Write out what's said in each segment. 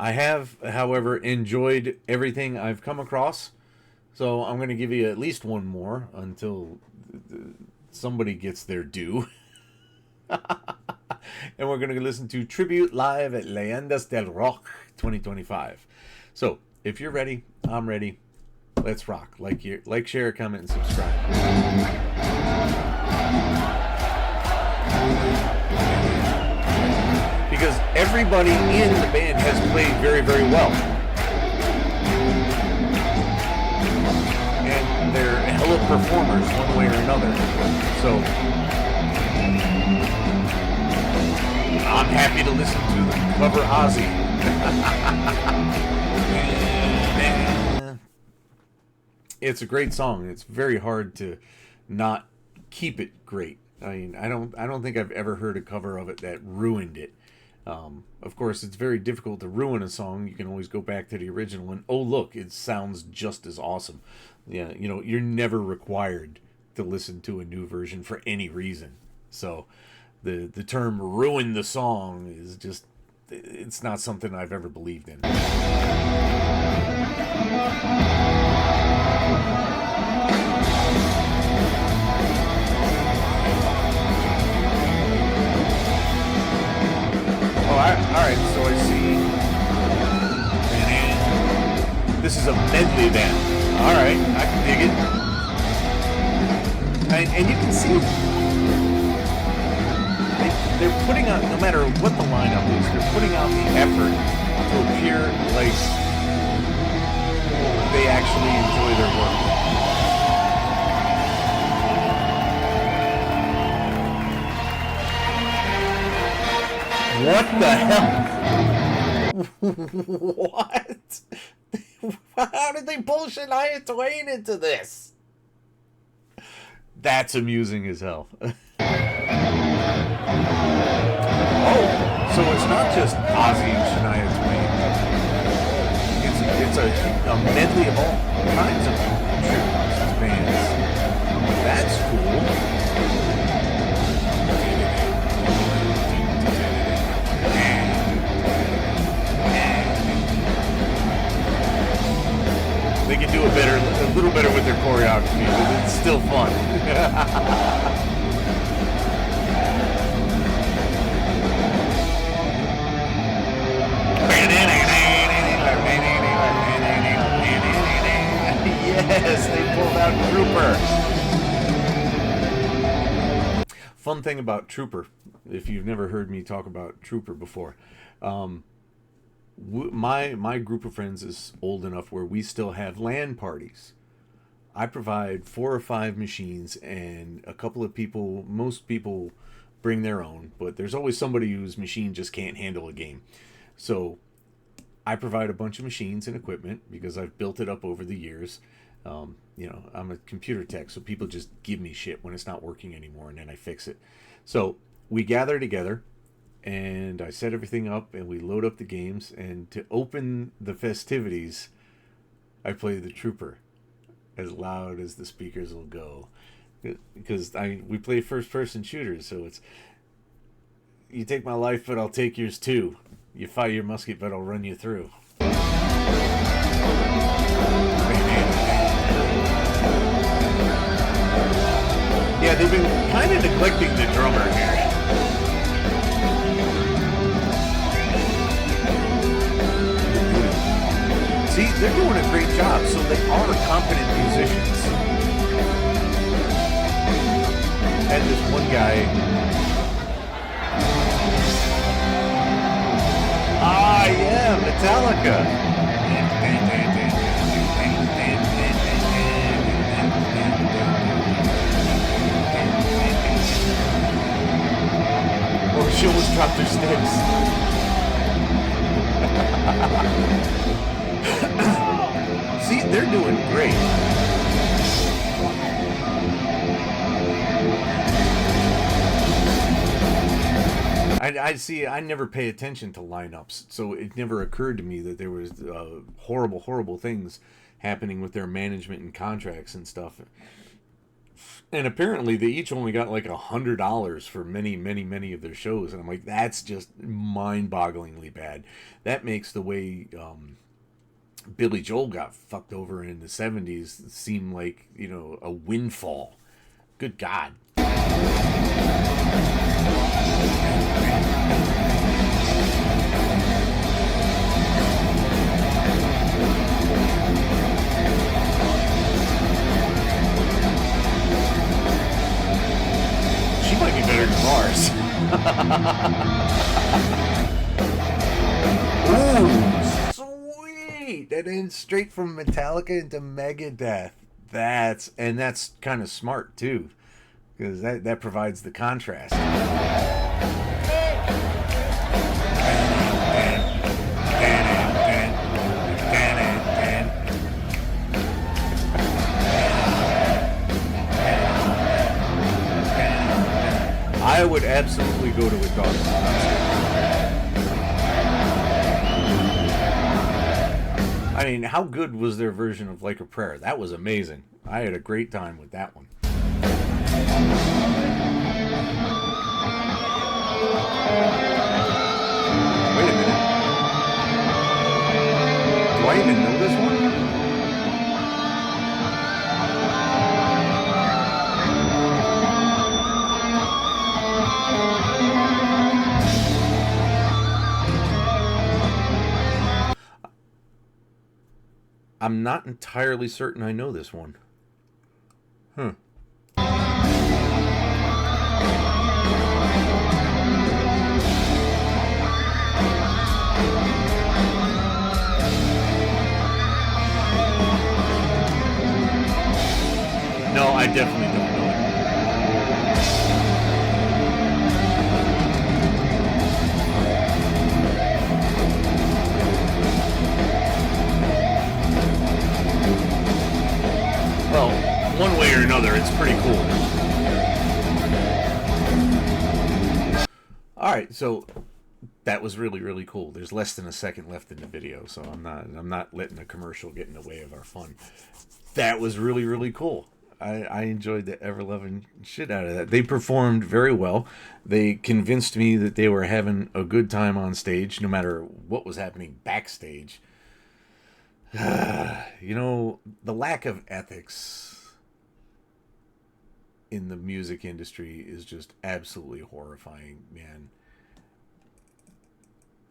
I have, however, enjoyed everything I've come across. So I'm going to give you at least one more until somebody gets their due. And we're going to listen to Tribute Live at Leyendas del Rock 2025. So if you're ready, I'm ready. Let's rock. Like, share, comment, and subscribe. Because everybody in the band has played very, very well. And they're hella performers one way or another. So I'm happy to listen to them cover Ozzy. It's a great song. It's very hard to not keep it great. I mean, I don't think I've ever heard a cover of it that ruined it. Of course, it's very difficult to ruin a song. You can always go back to the original and, oh, look, it sounds just as awesome. Yeah, you know, you're never required to listen to a new version for any reason. So the term ruin the song is just, it's not something I've ever believed in. Alright, so I see. This is a medley band. Alright, I can dig it. And you can see they're putting out, no matter what the lineup is, they're putting out the effort to appear like they actually enjoy their work. What the hell? What? How did they pull Shania Twain into this? That's amusing as hell. Oh, so it's not just Ozzy and Shania Twain. It's a medley of all kinds of bands. That's cool. They can do a little better with their choreography, but it's still fun. Yes, they pulled out Trooper. Fun thing about Trooper, if you've never heard me talk about Trooper before, my group of friends is old enough where we still have LAN parties. I provide 4 or 5 machines, and a couple of people, most people bring their own, but there's always somebody whose machine just can't handle a game. So I provide a bunch of machines and equipment because I've built it up over the years. You know, I'm a computer tech, so people just give me shit when it's not working anymore, and then I fix it. So we gather together, and I set everything up, and we load up the games, and to open the festivities, I play the Trooper as loud as the speakers will go, because we play first-person shooters, so it's, you take my life, but I'll take yours too. You fire your musket, but I'll run you through. Yeah, they've been kind of neglecting the drummer here. See, they're doing a great job, so they are competent musicians. And this one guy... Ah, yeah, Metallica. Oh, she almost dropped her sticks. See, they're doing great. I see. I never pay attention to lineups, so it never occurred to me that there was horrible things happening with their management and contracts and stuff. And apparently they each only got like $100 for many of their shows, and I'm like, that's just mind-bogglingly bad. That makes the way Billy Joel got fucked over in the '70s seem like, you know, a windfall. Good God. She might be better than Mars. Ooh, sweet! And then straight from Metallica into Megadeth. That's kind of smart too, because that provides the contrast. I would absolutely go to a Dogma concert. I mean, how good was their version of Like a Prayer? That was amazing. I had a great time with that one. Wait a minute. Do I even know this one? I'm not entirely certain I know this one. Huh. No, I definitely don't know it. Well, one way or another, it's pretty cool. All right, so that was really cool. There's less than a second left in the video, so I'm not letting a commercial get in the way of our fun. That was really cool. I enjoyed the ever-loving shit out of that. They performed very well. They convinced me that they were having a good time on stage, no matter what was happening backstage. You know, the lack of ethics in the music industry is just absolutely horrifying, man.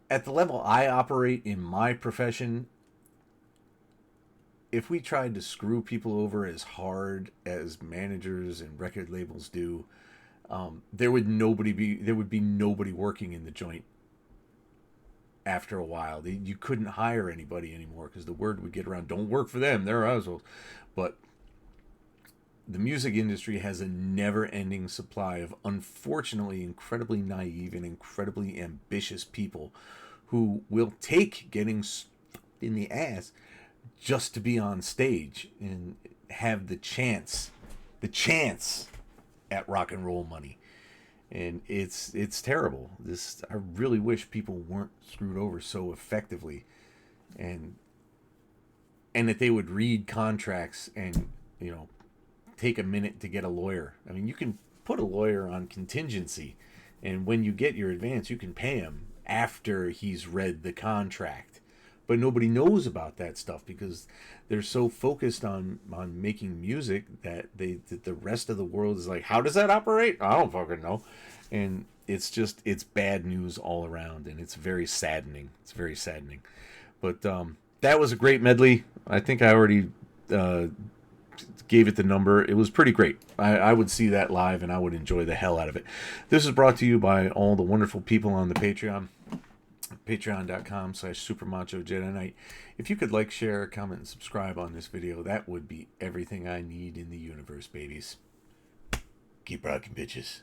At the level I operate in my profession, if we tried to screw people over as hard as managers and record labels do, there would be nobody working in the joint after a while. You couldn't hire anybody anymore because the word would get around, don't work for them, they're assholes. But the music industry has a never-ending supply of, unfortunately, incredibly naive and incredibly ambitious people who will take getting in the ass just to be on stage and have the chance at rock and roll money. And it's terrible. I really wish people weren't screwed over so effectively, and that they would read contracts and, you know, take a minute to get a lawyer. I mean, you can put a lawyer on contingency, and when you get your advance, you can pay him after he's read the contract. But nobody knows about that stuff because they're so focused on making music that the rest of the world is like, how does that operate? I don't fucking know. And it's bad news all around, and it's very saddening. It's very saddening. But that was a great medley. I think I already gave it the number. It was pretty great. I would see that live, and I would enjoy the hell out of it. This is brought to you by all the wonderful people on the Patreon. Patreon.com/Super Jedi Knight. If you could like, share, comment, and subscribe on this video, that would be everything I need in the universe, babies. Keep rocking, bitches.